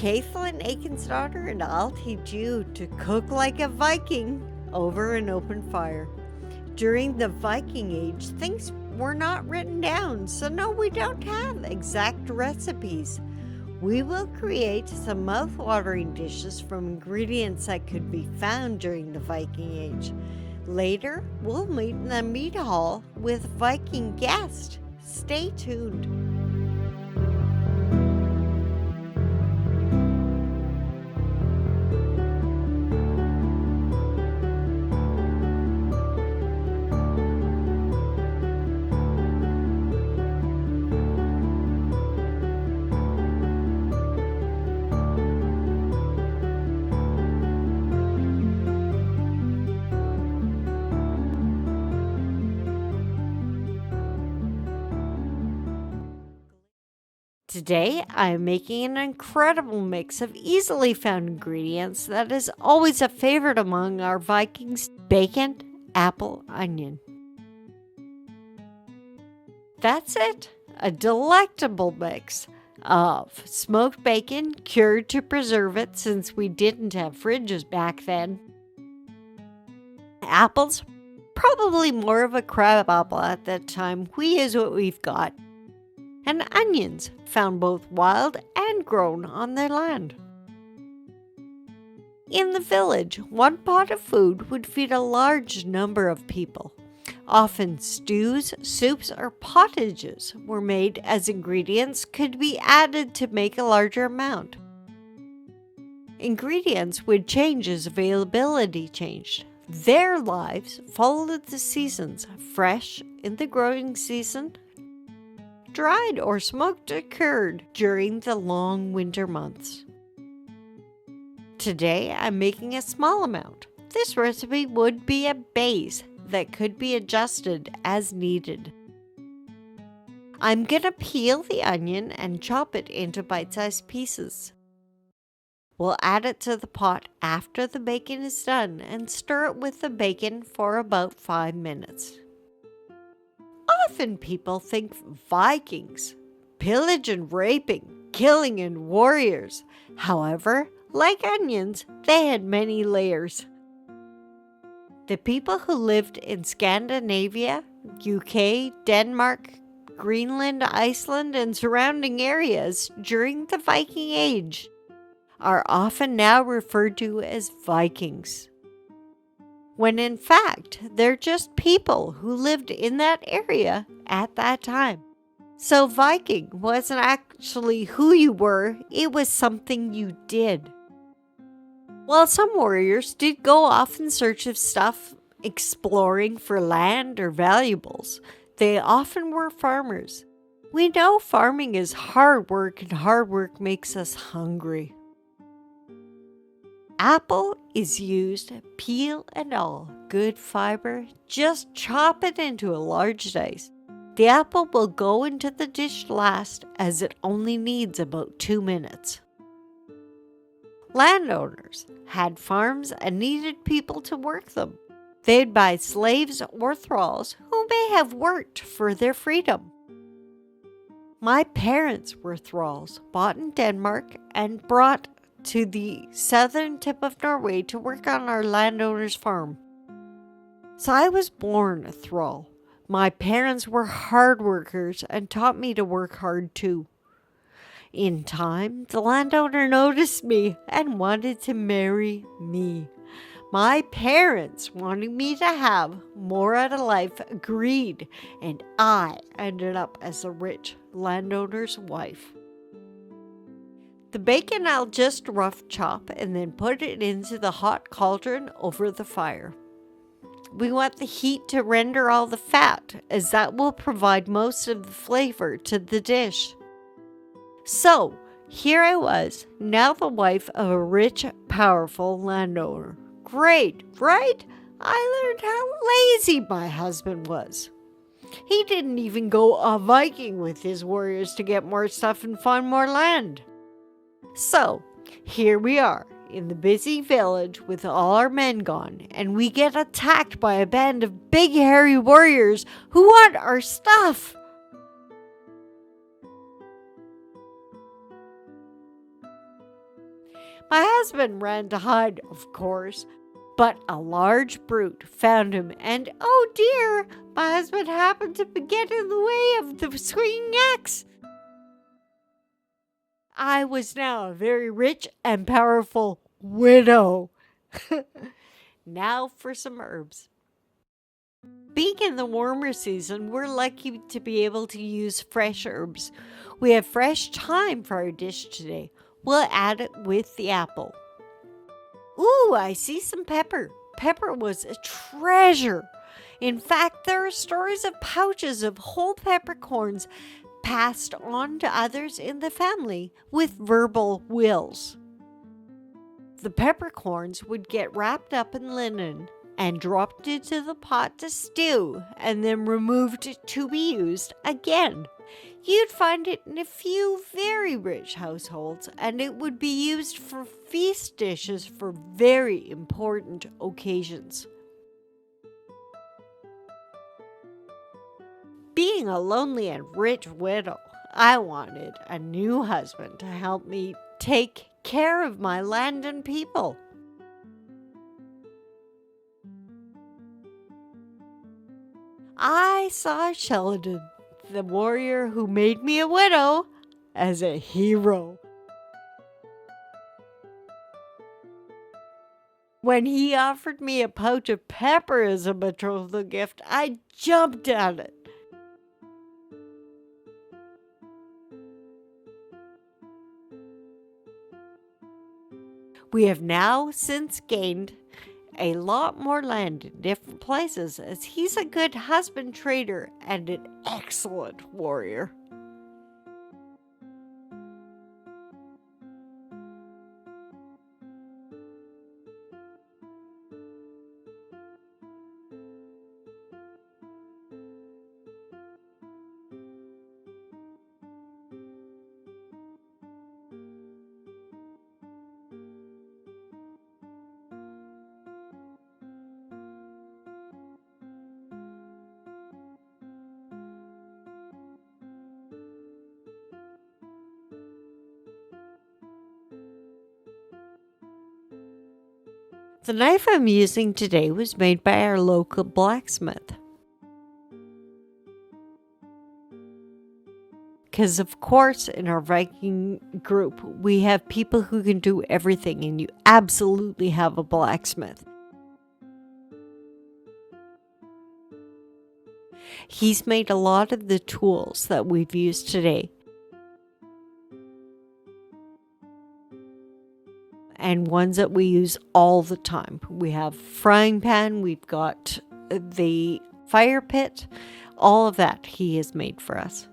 Caitlin Aiken's daughter, and I'll teach you to cook like a Viking over an open fire. During the Viking Age, things were not written down, so no, we don't have exact recipes. We will create some mouth-watering dishes from ingredients that could be found during the Viking Age. Later, we'll meet in the meat hall with Viking guests. Stay tuned. Today, I'm making an incredible mix of easily found ingredients that is always a favorite among our Vikings: bacon, apple, onion. That's it, a delectable mix of smoked bacon cured to preserve it since we didn't have fridges back then. Apples, probably more of a crab apple at that time. We use what we've got. And onions, found both wild and grown on their land. In the village, one pot of food would feed a large number of people. Often stews, soups, or pottages were made as ingredients could be added to make a larger amount. Ingredients would change as availability changed. Their lives followed the seasons, fresh in the growing season, dried or smoked occurred during the long winter months. Today, I'm making a small amount. This recipe would be a base that could be adjusted as needed. I'm gonna peel the onion and chop it into bite-sized pieces. We'll add it to the pot after the bacon is done and stir it with the bacon for about 5 minutes. Often people think Vikings, pillage and raping, killing and warriors. However, like onions, they had many layers. The people who lived in Scandinavia, UK, Denmark, Greenland, Iceland, and surrounding areas during the Viking Age are often now referred to as Vikings, when in fact they're just people who lived in that area at that time. So Viking wasn't actually who you were, it was something you did. While some warriors did go off in search of stuff, exploring for land or valuables, they often were farmers. We know farming is hard work and hard work makes us hungry. Apple is used, peel and all, good fiber. Just chop it into a large dice. The apple will go into the dish last as it only needs about 2 minutes. Landowners had farms and needed people to work them. They'd buy slaves or thralls who may have worked for their freedom. My parents were thralls, bought in Denmark and brought to the southern tip of Norway to work on our landowner's farm. So I was born a thrall. My parents were hard workers and taught me to work hard too. In time, the landowner noticed me and wanted to marry me. My parents, wanting me to have more out of life, agreed, and I ended up as a rich landowner's wife. The bacon I'll just rough chop and then put it into the hot cauldron over the fire. We want the heat to render all the fat, as that will provide most of the flavor to the dish. So, here I was, now the wife of a rich, powerful landowner. Great, right? I learned how lazy my husband was. He didn't even go a Viking with his warriors to get more stuff and find more land. So, here we are, in the busy village with all our men gone, and we get attacked by a band of big hairy warriors who want our stuff. My husband ran to hide, of course, but a large brute found him, and oh dear, my husband happened to get in the way of the swinging axe. I was now a very rich and powerful widow. Now for some herbs. Being in the warmer season, we're lucky to be able to use fresh herbs. We have fresh thyme for our dish today. We'll add it with the apple. Ooh, I see some pepper. Pepper was a treasure. In fact, there are stories of pouches of whole peppercorns passed on to others in the family with verbal wills. The peppercorns would get wrapped up in linen and dropped into the pot to stew and then removed to be used again. You'd find it in a few very rich households, and it would be used for feast dishes for very important occasions. Being a lonely and rich widow, I wanted a new husband to help me take care of my land and people. I saw Sheldon, the warrior who made me a widow, as a hero. When he offered me a pouch of pepper as a betrothal gift, I jumped at it. We have now since gained a lot more land in different places, as he's a good husband trader and an excellent warrior. The knife I'm using today was made by our local blacksmith. Because, of course, in our Viking group, we have people who can do everything, and you absolutely have a blacksmith. He's made a lot of the tools that we've used today. And ones that we use all the time. We have frying pan, we've got the fire pit, all of that he has made for us.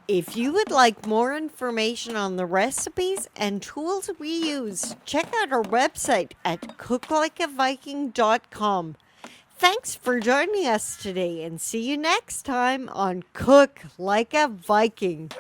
If you would like more information on the recipes and tools we use, check out our website at cooklikeaviking.com. Thanks for joining us today, and see you next time on Cook Like a Viking.